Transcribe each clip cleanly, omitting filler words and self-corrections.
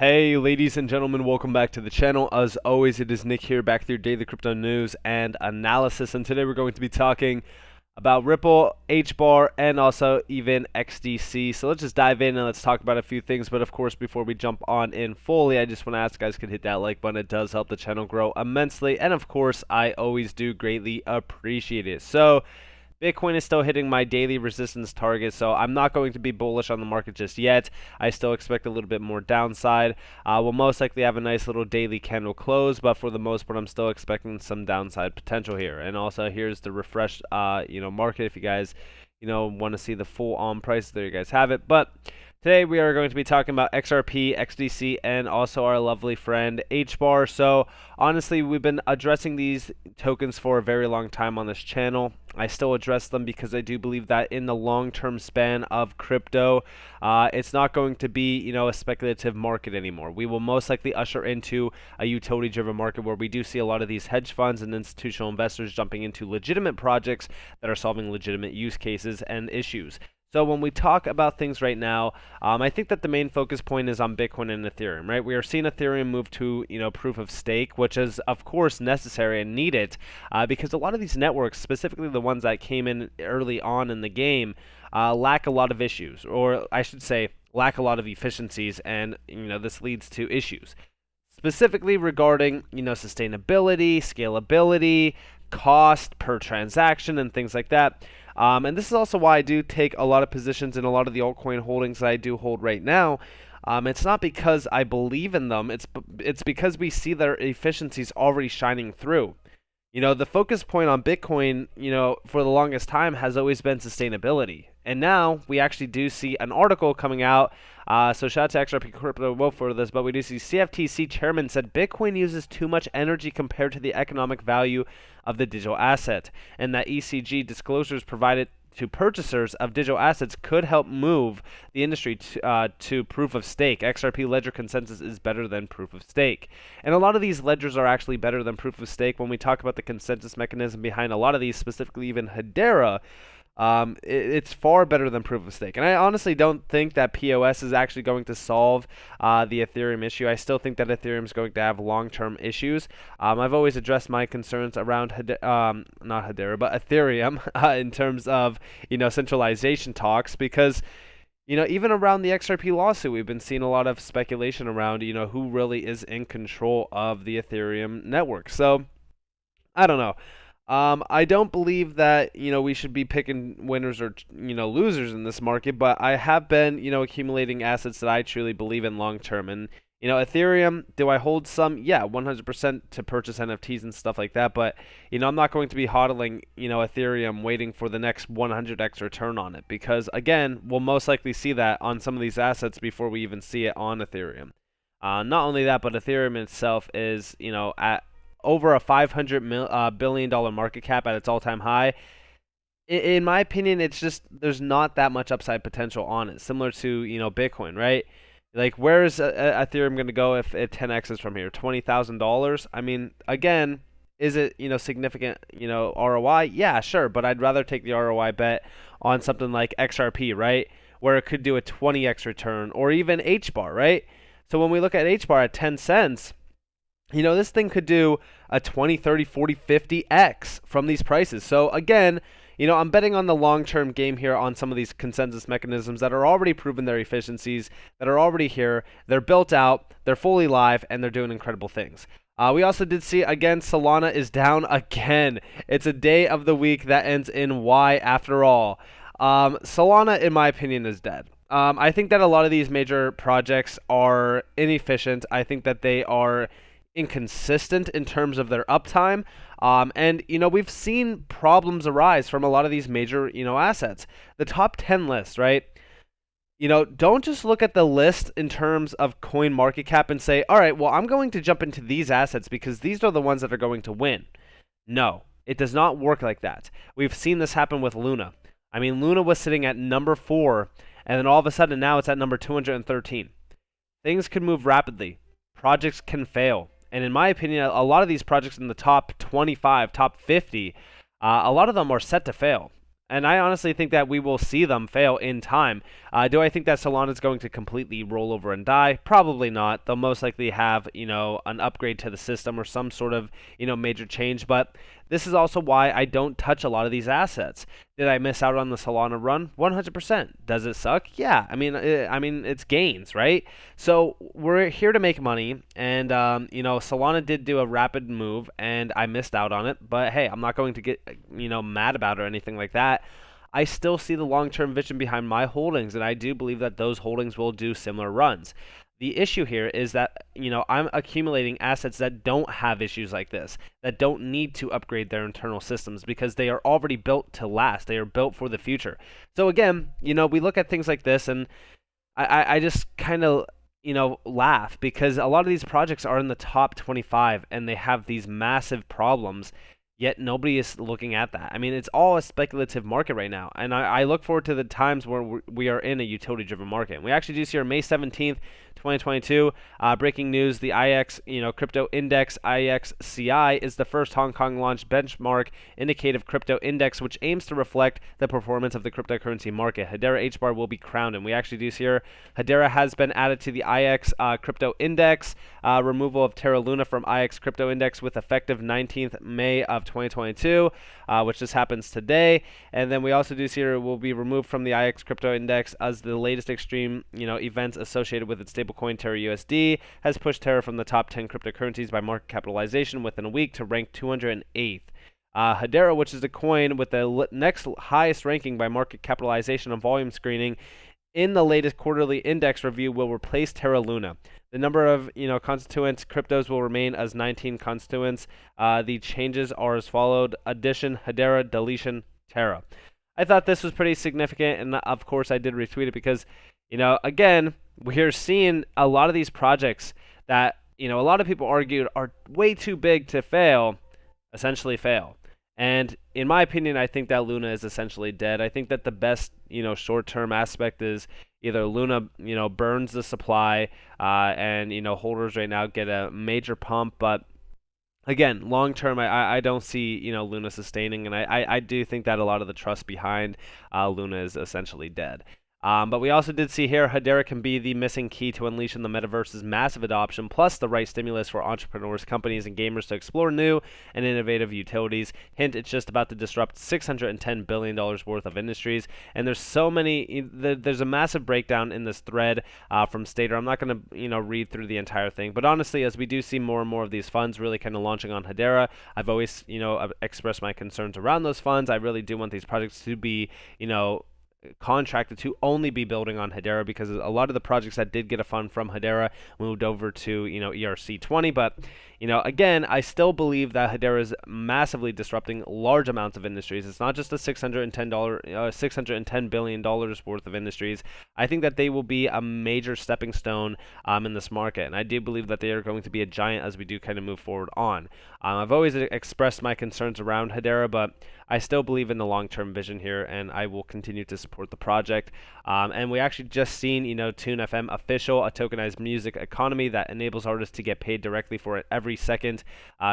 Hey ladies and gentlemen, welcome back to the channel. As always, it is Nick here, back with your daily crypto news and analysis, and today we're going to be talking about Ripple, Hbar, and also even XDC. So let's just dive in and let's talk about a few things. But of course, before we jump on in fully, I just want to ask you guys could hit that like button. It does help the channel grow immensely, and of course, I always do greatly appreciate it. So Bitcoin is still hitting my daily resistance target, so I'm not going to be bullish on the market just yet. I still expect a little bit more downside. We'll most likely have a nice little daily candle close, but for the most part, I'm still expecting some downside potential here. And also, here's the refreshed, market. If you guys, want to see the full on price, there you guys have it. But today we are going to be talking about XRP, XDC, and also our lovely friend Hbar. So honestly, we've been addressing these tokens for a very long time on this channel. I still address them because I do believe that in the long-term span of crypto, it's not going to be, a speculative market anymore. We will most likely usher into a utility-driven market where we do see a lot of these hedge funds and institutional investors jumping into legitimate projects that are solving legitimate use cases and issues. So when we talk about things right now, I think that the main focus point is on Bitcoin and Ethereum, right? We are seeing Ethereum move to, proof of stake, which is of course necessary and needed, because a lot of these networks, specifically the ones that came in early on in the game, lack a lot of issues, or I should say, lack a lot of efficiencies, and this leads to issues, specifically regarding sustainability, scalability, cost per transaction, and things like that. And this is also why I do take a lot of positions in a lot of the altcoin holdings that I do hold right now. It's not because I believe in them. It's because we see their efficiencies already shining through. The focus point on Bitcoin, for the longest time has always been sustainability. And now we actually do see an article coming out. So shout out to XRP Crypto for this, but we do see CFTC chairman said Bitcoin uses too much energy compared to the economic value of the digital asset, and that ECG disclosures provided to purchasers of digital assets could help move the industry to proof of stake. XRP ledger consensus is better than proof of stake. And a lot of these ledgers are actually better than proof of stake when we talk about the consensus mechanism behind a lot of these, specifically even Hedera. It's far better than proof of stake. And I honestly don't think that POS is actually going to solve the Ethereum issue. I still think that Ethereum is going to have long-term issues. I've always addressed my concerns around not Hedera, but Ethereum in terms of centralization talks, because even around the XRP lawsuit, we've been seeing a lot of speculation around who really is in control of the Ethereum network. So I don't know. I don't believe that we should be picking winners or losers in this market, but I have been accumulating assets that I truly believe in long term. And Ethereum, do I hold some? Yeah, 100% to purchase NFTs and stuff like that. But I'm not going to be hodling Ethereum waiting for the next 100x return on it, because again, we'll most likely see that on some of these assets before we even see it on Ethereum. Not only that, but Ethereum itself is at over a $500 billion market cap at its all-time high. In my opinion, it's just there's not that much upside potential on it, similar to Bitcoin, right? Like, where is Ethereum going to go if it 10x's from here? $20,000? I mean, again, is it significant ROI? Yeah, sure, but I'd rather take the ROI bet on something like XRP, right, where it could do a 20x return, or even Hbar, right? So when we look at Hbar at 10 cents, this thing could do a 20, 30, 40, 50x from these prices. So again, I'm betting on the long-term game here on some of these consensus mechanisms that are already proven their efficiencies, that are already here, they're built out, they're fully live, and they're doing incredible things. We also did see, again, Solana is down again. It's a day of the week that ends in Y after all. Solana, in my opinion, is dead. I think that a lot of these major projects are inefficient. I think that they are inconsistent in terms of their uptime, and we've seen problems arise from a lot of these major assets. The top 10 list, right? Don't just look at the list in terms of coin market cap and say, all right, well, I'm going to jump into these assets because these are the ones that are going to win. No, it does not work like that. We've seen this happen with Luna. I mean, Luna was sitting at number 4, and then all of a sudden now it's at number 213. Things can move rapidly. Projects can fail. And in my opinion, a lot of these projects in the top 25, top 50, a lot of them are set to fail. And I honestly think that we will see them fail in time. Do I think that Solana is going to completely roll over and die? Probably not. They'll most likely have, an upgrade to the system or some sort of, major change. But this is also why I don't touch a lot of these assets. Did I miss out on the Solana run? 100%. Does it suck? Yeah. I mean, it's gains, right? So we're here to make money, and Solana did do a rapid move, and I missed out on it. But hey, I'm not going to get mad about it or anything like that. I still see the long-term vision behind my holdings, and I do believe that those holdings will do similar runs. The issue here is that, I'm accumulating assets that don't have issues like this, that don't need to upgrade their internal systems because they are already built to last. They are built for the future. So again, we look at things like this, and I just kind of, laugh because a lot of these projects are in the top 25 and they have these massive problems. Yet nobody is looking at that. I mean, it's all a speculative market right now. And I look forward to the times where we are in a utility-driven market. And we actually do see here May 17th, 2022, breaking news, the IX, crypto index, IXCI, is the first Hong Kong launched benchmark indicative crypto index, which aims to reflect the performance of the cryptocurrency market. Hedera Hbar will be crowned. And we actually do see here Hedera has been added to the IX crypto index, removal of Terra Luna from IX crypto index with effective 19th May of 2022, which just happens today. And then we also do see here it will be removed from the IX crypto index as the latest extreme, events associated with its stablecoin Terra USD has pushed Terra from the top 10 cryptocurrencies by market capitalization within a week to rank 208th. Hedera, which is the coin with the next highest ranking by market capitalization and volume screening in the latest quarterly index review, will replace Terra Luna. The number of constituent cryptos will remain as 19 constituents. The changes are as followed: addition, Hedera; deletion, Terra. I thought this was pretty significant, and of course I did retweet it because, again, we're seeing a lot of these projects that, a lot of people argued are way too big to fail, essentially fail. And in my opinion, I think that Luna is essentially dead. I think that the best, short-term aspect is either Luna, burns the supply, and, holders right now get a major pump. But again, long-term, I don't see, Luna sustaining. And I do think that a lot of the trust behind Luna is essentially dead. But we also did see here Hedera can be the missing key to unleashing the metaverse's massive adoption, plus the right stimulus for entrepreneurs, companies, and gamers to explore new and innovative utilities. Hint, it's just about to disrupt $610 billion worth of industries. And there's so many, there's a massive breakdown in this thread from Stater. I'm not going to, read through the entire thing. But honestly, as we do see more and more of these funds really kind of launching on Hedera, I've always, expressed my concerns around those funds. I really do want these projects to be, contracted to only be building on Hedera, because a lot of the projects that did get a fund from Hedera moved over to ERC20. But again, I still believe that Hedera is massively disrupting large amounts of industries. It's not just a $610 billion worth of industries. I think that they will be a major stepping stone in this market, and I do believe that they are going to be a giant as we do kind of move forward on. I've always expressed my concerns around Hedera, but I still believe in the long-term vision here, and I will continue to support the project. And we actually just seen, Tune FM official, a tokenized music economy that enables artists to get paid directly for it every second.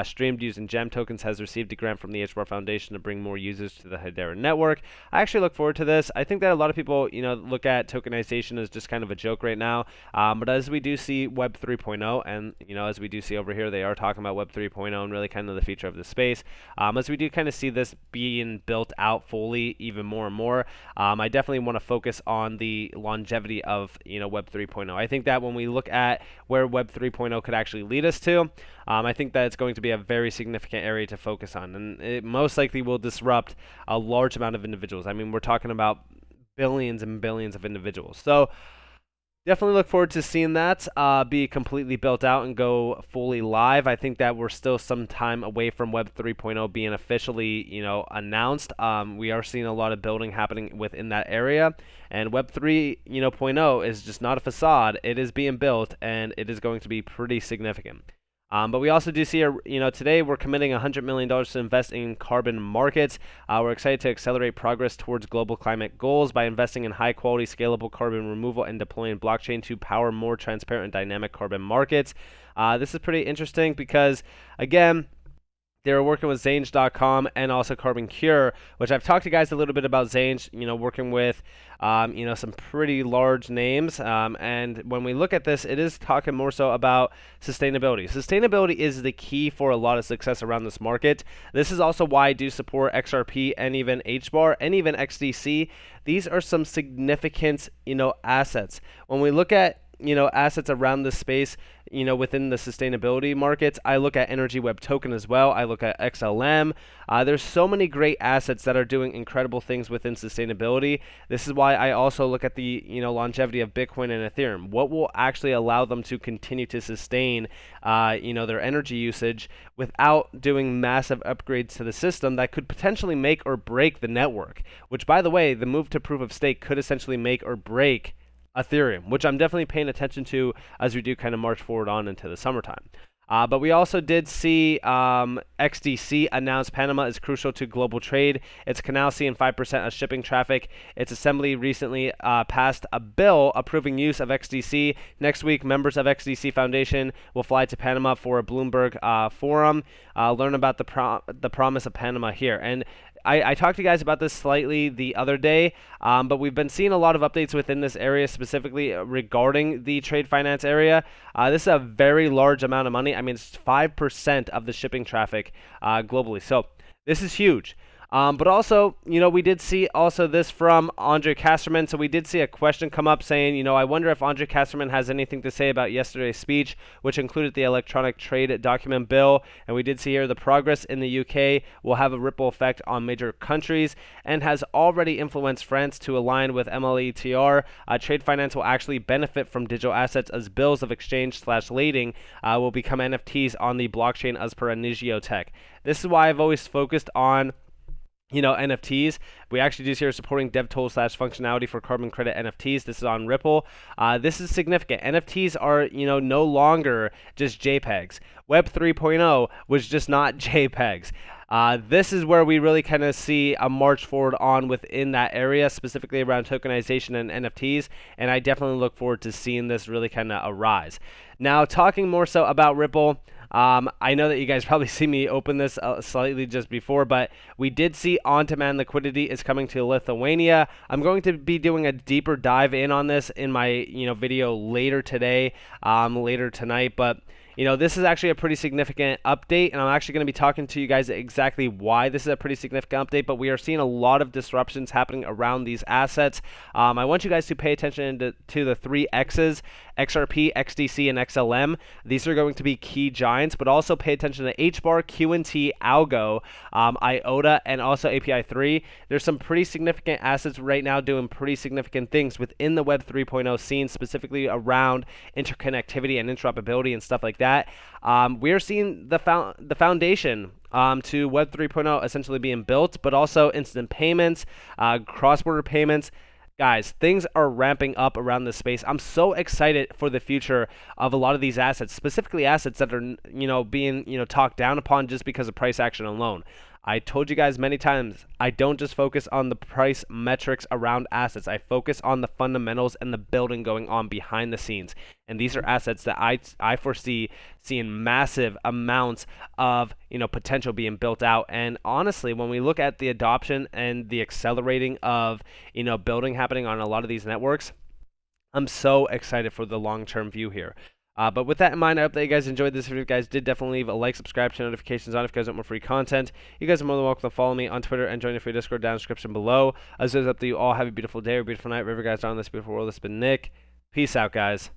Streamed using gem tokens has received a grant from the Hbar Foundation to bring more users to the Hedera network. I actually look forward to this. I think that a lot of people, look at tokenization as just kind of a joke right now. But as we do see Web 3.0, and, as we do see over here, they are talking about Web 3.0 and really kind of the future of the space. As we do kind of see this being built out fully even more and more, I definitely want to focus on the longevity of Web 3.0. I think that when we look at where Web 3.0 could actually lead us to, I think that it's going to be a very significant area to focus on, and it most likely will disrupt a large amount of individuals. I mean, we're talking about billions and billions of individuals. So definitely look forward to seeing that be completely built out and go fully live. I think that we're still some time away from Web 3.0 being officially, announced. We are seeing a lot of building happening within that area, and Web 3.0 is just not a facade. It is being built, and it is going to be pretty significant. But we also do see, today we're committing $100 million to invest in carbon markets. We're excited to accelerate progress towards global climate goals by investing in high-quality, scalable carbon removal and deploying blockchain to power more transparent and dynamic carbon markets. This is pretty interesting because, again, They're working with Zange.com and also Carbon Cure, which I've talked to guys a little bit about Zange, working with, some pretty large names. And when we look at this, it is talking more so about sustainability. Sustainability is the key for a lot of success around this market. This is also why I do support XRP and even Hbar and even XDC. These are some significant, assets. When we look at assets around this space, within the sustainability markets, I look at Energy Web Token as well. I look at XLM. There's so many great assets that are doing incredible things within sustainability. This is why I also look at the longevity of Bitcoin and Ethereum. What will actually allow them to continue to sustain their energy usage without doing massive upgrades to the system that could potentially make or break the network, which, by the way, the move to proof of stake could essentially make or break Ethereum, which I'm definitely paying attention to as we do kind of march forward on into the summertime. But we also did see XDC announce Panama is crucial to global trade. It's now seeing 5% of shipping traffic. Its assembly recently passed a bill approving use of XDC. Next week, members of XDC Foundation will fly to Panama for a Bloomberg forum, learn about the promise of Panama here. And I talked to you guys about this slightly the other day, but we've been seeing a lot of updates within this area, specifically regarding the trade finance area. This is a very large amount of money. I mean, it's 5% of the shipping traffic globally. So this is huge. But also, we did see also this from Andre Casterman. So we did see a question come up saying, I wonder if Andre Casterman has anything to say about yesterday's speech, which included the electronic trade document bill. And we did see here the progress in the UK will have a ripple effect on major countries and has already influenced France to align with MLETR. Trade finance will actually benefit from digital assets as bills of exchange/lading will become NFTs on the blockchain as per Anigio Tech. This is why I've always focused on NFTs. We actually do here supporting dev tool/functionality for carbon credit NFTs. This is on Ripple. This is significant. NFTs are, no longer just JPEGs. Web 3.0 was just not JPEGs. This is where we really kind of see a march forward on within that area, specifically around tokenization and NFTs, and I definitely look forward to seeing this really kind of arise. Now, talking more so about Ripple, I know that you guys probably see me open this slightly just before, but we did see on-demand liquidity is coming to Lithuania. I'm going to be doing a deeper dive in on this in my video later today, later tonight, but this is actually a pretty significant update, and I'm actually going to be talking to you guys exactly why this is a pretty significant update, but we are seeing a lot of disruptions happening around these assets. I want you guys to pay attention to the 3 X's, XRP, XDC, and XLM. These are going to be key giants, but also pay attention to Hbar, QNT, Algo, IOTA, and also API 3. There's some pretty significant assets right now doing pretty significant things within the Web 3.0 scene, specifically around interconnectivity and interoperability and stuff like that. We're seeing the foundation to Web 3.0 essentially being built, but also instant payments, cross-border payments. Guys, things are ramping up around this space. I'm so excited for the future of a lot of these assets, specifically assets that are, being, talked down upon just because of price action alone. I told you guys many times, I don't just focus on the price metrics around assets. I focus on the fundamentals and the building going on behind the scenes. And these are assets that I foresee seeing massive amounts of, potential being built out. And honestly, when we look at the adoption and the accelerating of, building happening on a lot of these networks, I'm so excited for the long-term view here. But with that in mind, I hope that you guys enjoyed this video. If you guys did, definitely leave a like, subscribe, turn notifications on if you guys want more free content. You guys are more than welcome to follow me on Twitter and join the free Discord down in the description below. As always, up to you all. Have a beautiful day or beautiful night. Wherever you guys are on this beautiful world. This has been Nick. Peace out, guys.